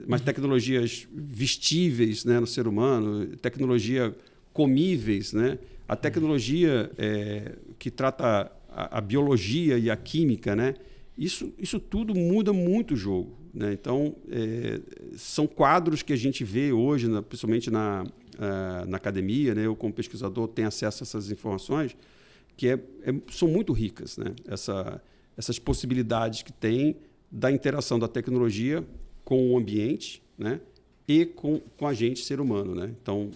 Mas tecnologias vestíveis, né, no ser humano, tecnologia comíveis, né? A tecnologia que trata a biologia e a química, né? Isso tudo muda muito o jogo. Né? Então, são quadros que a gente vê hoje, principalmente na academia, né? Eu, como pesquisador, tenho acesso a essas informações que são muito ricas. Né? Essas possibilidades que tem da interação da tecnologia com o ambiente, né? E com a gente, ser humano. Né? Então,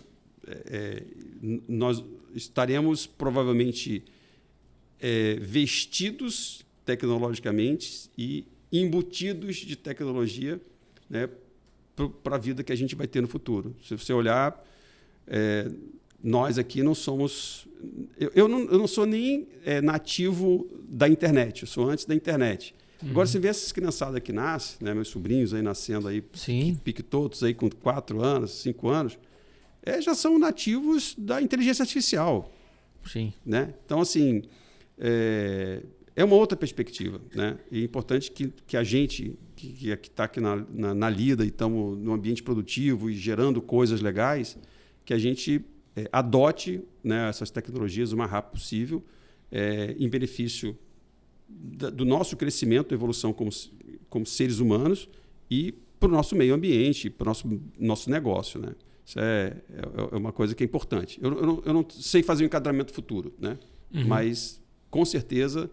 nós estaremos provavelmente vestidos tecnologicamente e embutidos de tecnologia, né, para a vida que a gente vai ter no futuro. Se você olhar, nós aqui não somos... Eu não sou nem nativo da internet, eu sou antes da internet. Agora, você vê essas criançadas que nascem, né, meus sobrinhos aí nascendo aí, piquetotos aí com 4 anos, 5 anos, já são nativos da inteligência artificial. Sim. Né? Então, assim... É uma outra perspectiva, né? E é importante que a gente, que está aqui na lida e estamos no ambiente produtivo e gerando coisas legais, que a gente adote, né, essas tecnologias o mais rápido possível, em benefício do nosso crescimento, evolução como seres humanos e para o nosso meio ambiente, para o nosso negócio. Né? Isso é uma coisa que é importante. Eu não sei fazer um enquadramento futuro, né? Mas, com certeza...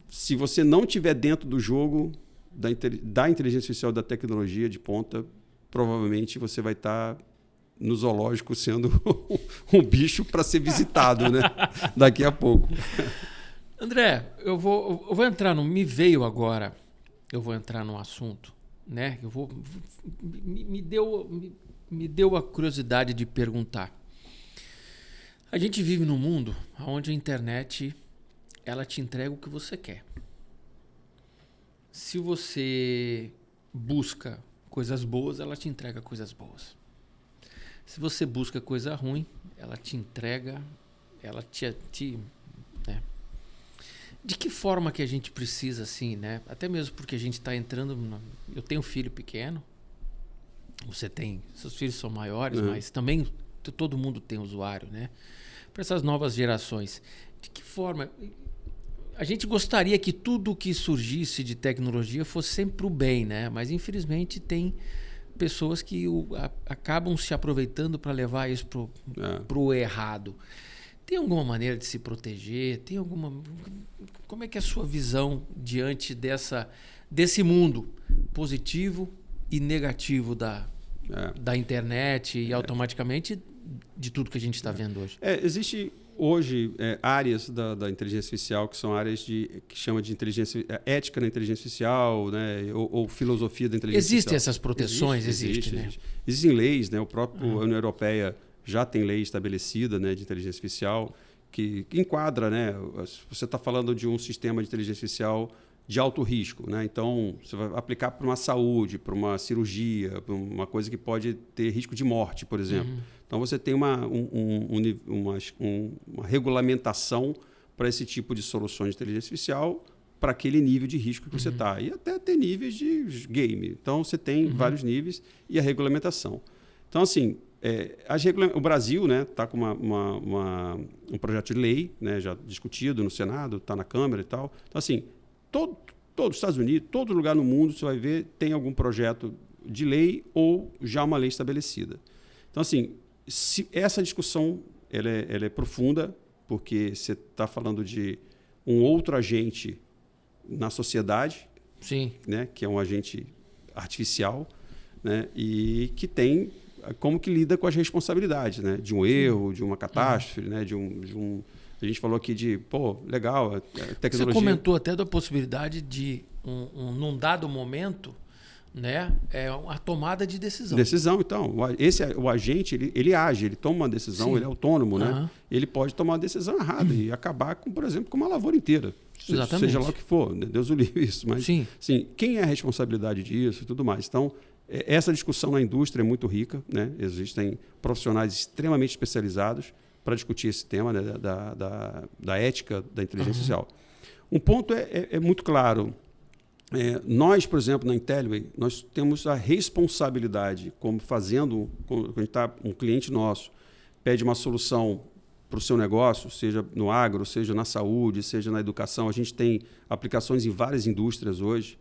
Se você não estiver dentro do jogo da inteligência artificial, da tecnologia de ponta, provavelmente você vai estar no zoológico sendo um bicho para ser visitado, né? Daqui a pouco. André, eu vou entrar me veio agora, eu vou entrar num assunto, né? Me deu a curiosidade de perguntar. A gente vive num mundo onde a internet... ela te entrega o que você quer. Se você busca coisas boas, ela te entrega coisas boas. Se você busca coisa ruim, ela te entrega, ela te né? De que forma que a gente precisa, assim, né? Até mesmo porque a gente está entrando... Eu tenho um filho pequeno, você tem... Seus filhos são maiores, mas também todo mundo tem usuário, né? Para essas novas gerações. De que forma... A gente gostaria que tudo que surgisse de tecnologia fosse sempre para o bem, né? Mas, infelizmente, tem pessoas que acabam se aproveitando para levar isso para o errado. Tem alguma maneira de se proteger? Tem alguma... Como é que é a sua visão diante desse mundo positivo e negativo da internet e automaticamente de tudo que a gente está vendo hoje? Existe hoje áreas da inteligência artificial que são áreas que chama de inteligência ética na inteligência artificial, né? ou filosofia da inteligência artificial. Existem essas proteções? Existe, né? Existem leis, né? O próprio União Europeia já tem lei estabelecida, né, de inteligência artificial que enquadra, né? Você está falando de um sistema de inteligência artificial de alto risco, né? Então você vai aplicar para uma saúde, para uma cirurgia, para uma coisa que pode ter risco de morte, por exemplo. Então você tem uma regulamentação para esse tipo de soluções de inteligência artificial para aquele nível de risco que você está. E até ter níveis de game. Então você tem vários níveis e a regulamentação. Então, assim, o Brasil está com um projeto de lei, né, já discutido no Senado, está na Câmara e tal. Então, assim, todos os Estados Unidos, todo lugar no mundo, você vai ver, tem algum projeto de lei ou já uma lei estabelecida. Então, assim, essa discussão ela é profunda, porque você está falando de um outro agente na sociedade, Sim. Né, que é um agente artificial, né, e que tem como que lida com as responsabilidades, né, de um erro, de uma catástrofe, né, a gente falou aqui de, legal, a tecnologia... Você comentou até da possibilidade de, num dado momento, né, a tomada de decisão. Então. O agente, ele age, ele toma uma decisão, ele é autônomo, né? Ele pode tomar uma decisão errada e acabar, por exemplo, com uma lavoura inteira. Exatamente. Seja lá o que for, né? Deus o livre isso. Mas, sim, quem é a responsabilidade disso e tudo mais? Então, essa discussão na indústria é muito rica, né? Existem profissionais extremamente especializados para discutir esse tema, né, da ética da inteligência artificial. Um ponto é muito claro. Nós, por exemplo, na Intellway, nós temos a responsabilidade, quando a gente está um cliente nosso pede uma solução para o seu negócio, seja no agro, seja na saúde, seja na educação, a gente tem aplicações em várias indústrias hoje.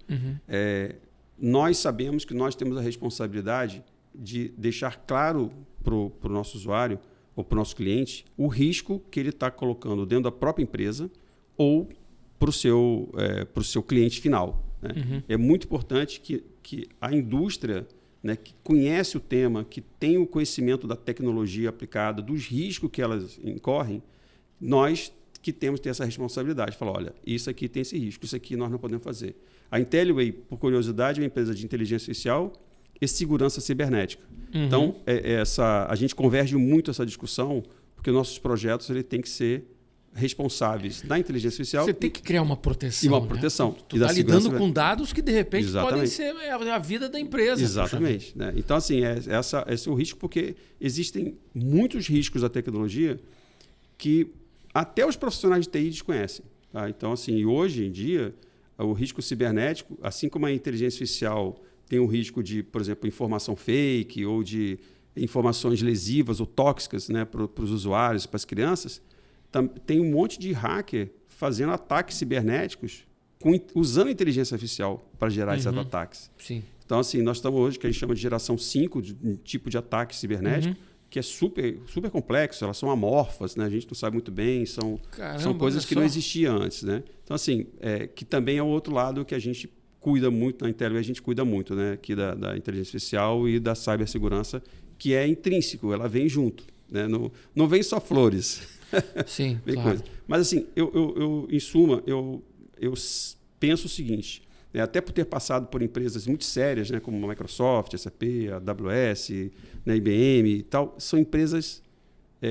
Nós sabemos que nós temos a responsabilidade de deixar claro para o nosso usuário ou para o nosso cliente o risco que ele está colocando dentro da própria empresa ou para o seu cliente final. Né? É muito importante que a indústria, né, que conhece o tema, que tem o conhecimento da tecnologia aplicada, dos riscos que elas incorrem, nós que temos que ter essa responsabilidade. Falar, olha, isso aqui tem esse risco, isso aqui nós não podemos fazer. A Intellway, por curiosidade, é uma empresa de inteligência artificial e segurança cibernética. Então, a gente converge muito essa discussão, porque nossos projetos têm que ser responsáveis da inteligência artificial. Você tem que criar uma proteção. E uma proteção. Né? Tu está lidando com dados que, de repente, podem ser a vida da empresa. Exatamente. Né? Então, assim, esse é o risco, porque existem muitos riscos da tecnologia que até os profissionais de TI desconhecem. Tá? Então, assim, hoje em dia, o risco cibernético, assim como a inteligência artificial tem o risco de, por exemplo, informação fake ou de informações lesivas ou tóxicas, né, para os usuários, para as crianças, tem um monte de hacker fazendo ataques cibernéticos usando a inteligência artificial para gerar esses ataques. Sim. Então, assim, nós estamos hoje, que a gente chama de geração 5, de um tipo de ataque cibernético, que é super, super complexo, elas são amorfas, né? A gente não sabe muito bem, são coisas que não existiam antes. Né? Então, assim, que também é o outro lado que a gente cuida muito na Intellway, a gente cuida muito, né, aqui da inteligência artificial e da cibersegurança, que é intrínseco, ela vem junto. Né? Não vem só flores. Sim, claro. Mas, assim, em suma, eu penso o seguinte, né, até por ter passado por empresas muito sérias, né, como a Microsoft, a SAP, a AWS, né, IBM e tal, são empresas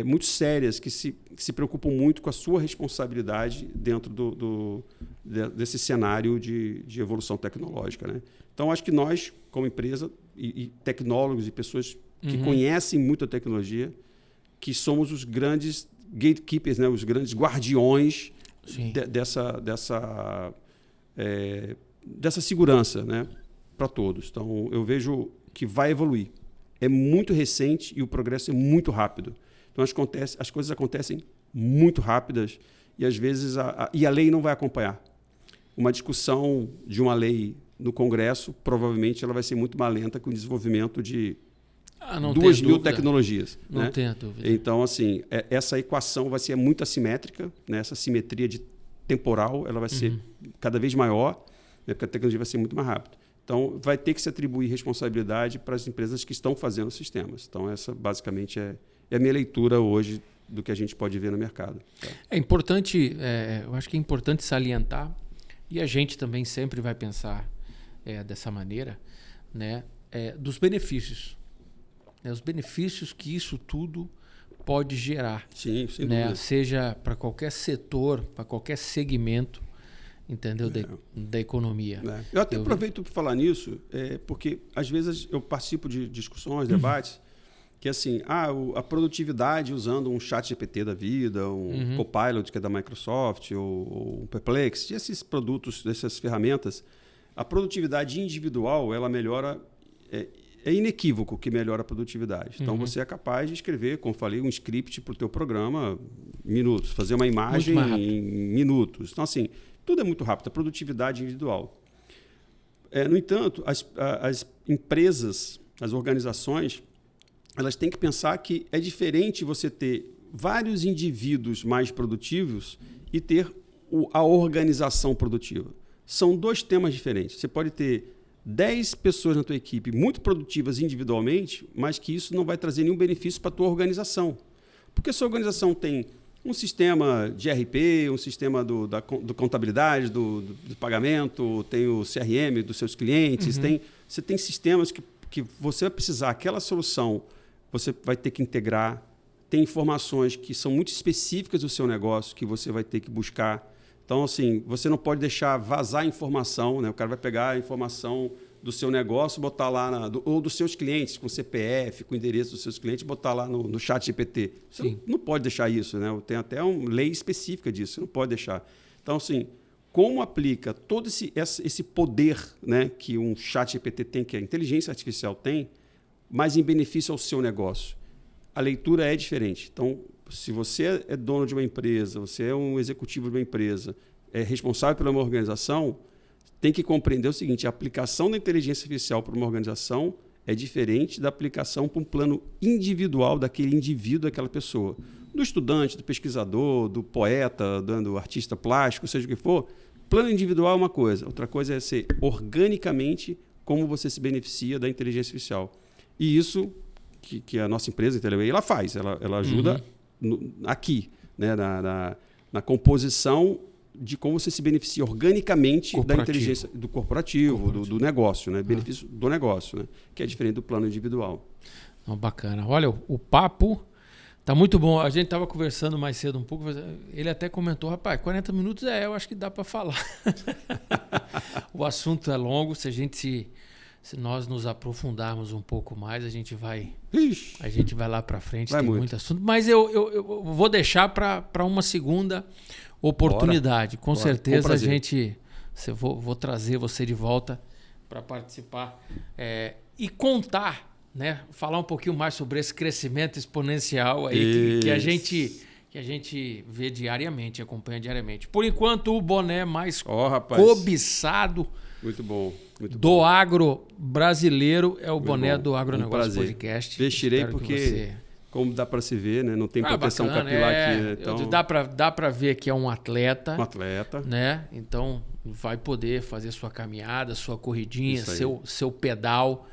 muito sérias que se preocupam muito com a sua responsabilidade dentro desse cenário de evolução tecnológica. Né? Então, acho que nós, como empresa, e tecnólogos e pessoas que conhecem muito a tecnologia, que somos os grandes gatekeepers, né, os grandes guardiões dessa segurança, né, para todos. Então, eu vejo que vai evoluir. É muito recente e o progresso é muito rápido. Então, as coisas acontecem muito rápidas e, às vezes, a lei não vai acompanhar. Uma discussão de uma lei no Congresso, provavelmente, ela vai ser muito mais lenta que o desenvolvimento de 2.000 tecnologias. Não tenho dúvida. Então, assim, essa equação vai ser muito assimétrica, né? Essa simetria temporal ela vai ser cada vez maior, né? Porque a tecnologia vai ser muito mais rápida. Então, vai ter que se atribuir responsabilidade para as empresas que estão fazendo sistemas. Então, essa, basicamente, é a minha leitura hoje do que a gente pode ver no mercado. Tá? É importante, eu acho que é importante salientar, e a gente também sempre vai pensar dessa maneira, né? Dos benefícios. Os benefícios que isso tudo pode gerar. Sim, sem né? dúvida. Seja para qualquer setor, para qualquer segmento, entendeu? Da economia. Eu até aproveito para falar nisso, porque às vezes eu participo de discussões, debates, que assim, a produtividade usando um ChatGPT da vida, um Copilot que é da Microsoft, ou um Perplexity, esses produtos, essas ferramentas, a produtividade individual, ela melhora, é inequívoco que melhora a produtividade. Então, você é capaz de escrever, como falei, um script para o teu programa em minutos, fazer uma imagem em minutos. Então, assim, tudo é muito rápido, a produtividade individual. No entanto, as empresas, as organizações, elas têm que pensar que é diferente você ter vários indivíduos mais produtivos e ter a organização produtiva. São dois temas diferentes. Você pode ter 10 pessoas na tua equipe muito produtivas individualmente, mas que isso não vai trazer nenhum benefício para a tua organização. Porque a sua organização tem um sistema de RP, um sistema do contabilidade, do pagamento, tem o CRM dos seus clientes, você tem sistemas que você vai precisar, aquela solução, você vai ter que integrar, tem informações que são muito específicas do seu negócio que você vai ter que buscar. Então, assim, você não pode deixar vazar a informação, né? O cara vai pegar a informação do seu negócio, botar lá, ou dos seus clientes, com CPF, com o endereço dos seus clientes, botar lá no ChatGPT. Você não pode deixar isso, né? Tem até uma lei específica disso, você não pode deixar. Então, assim, como aplica todo esse poder, né, que um ChatGPT tem, que a inteligência artificial tem, mas em benefício ao seu negócio? A leitura é diferente. Então, se você é dono de uma empresa, você é um executivo de uma empresa, é responsável por uma organização, tem que compreender o seguinte: a aplicação da inteligência artificial para uma organização é diferente da aplicação para um plano individual daquele indivíduo, daquela pessoa. Do estudante, do pesquisador, do poeta, do artista plástico, seja o que for, plano individual é uma coisa. Outra coisa é ser organicamente como você se beneficia da inteligência artificial. E isso que a nossa empresa, a Intelliway, ela faz. Ela ajuda aqui, né, na composição de como você se beneficia organicamente da inteligência do corporativo. Do negócio, né? Benefício do negócio, né? Que é diferente do plano individual. Bacana. Olha, o papo tá muito bom. A gente estava conversando mais cedo um pouco, ele até comentou, rapaz, 40 minutos eu acho que dá para falar. O assunto é longo, se nós nos aprofundarmos um pouco mais, a gente vai lá para frente, tem muito assunto. Mas eu vou deixar para uma segunda oportunidade. Com certeza vou trazer você de volta para participar e contar, né? Falar um pouquinho mais sobre esse crescimento exponencial aí que a gente vê diariamente, acompanha diariamente. Por enquanto, o boné mais cobiçado muito bom. Do agro brasileiro é o boné do Agronegócio Podcast. Vestirei porque, como dá para se ver, né? Não tem proteção capilar aqui. Né? Então... Dá para ver que é um atleta. Um atleta. Né? Então, vai poder fazer sua caminhada, sua corridinha, seu pedal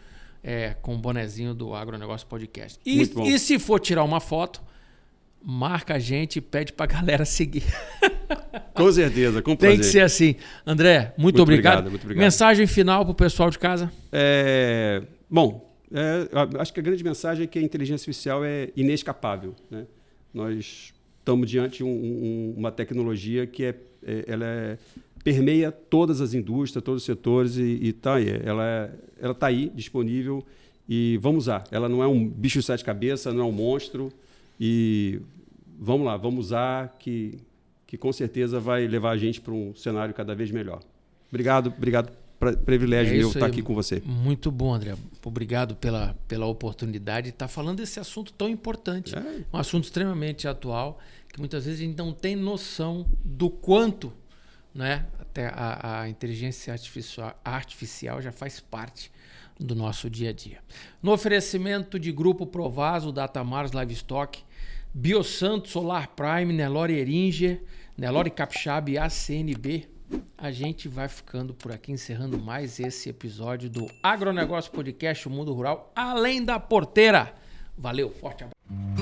com o bonezinho do Agronegócio Podcast. E se for tirar uma foto, marca a gente e pede para a galera seguir. Com certeza, com prazer. Tem que ser assim. André, muito obrigado. Muito obrigado. Mensagem final para o pessoal de casa? Acho que a grande mensagem é que a inteligência artificial é inescapável. Né? Nós estamos diante de uma tecnologia que permeia todas as indústrias, todos os setores e tá aí. Ela está aí, disponível, e vamos usar. Ela não é um bicho de 7 cabeças, não é um monstro. E vamos lá, vamos usar que que com certeza vai levar a gente para um cenário cada vez melhor. Obrigado, privilégio meu estar aqui com você. Muito bom, André. Obrigado pela oportunidade de estar falando desse assunto tão importante. Um assunto extremamente atual, que muitas vezes a gente não tem noção do quanto, né, até a inteligência artificial já faz parte do nosso dia a dia. No oferecimento de Grupo Provaso, Datamars Livestock, Biosanto, Solar Prime, Nelore Eringer, Nelore Capixaba e ACNB, a gente vai ficando por aqui, encerrando mais esse episódio do Agronegócio Podcast, o Mundo Rural Além da Porteira. Valeu, forte abraço.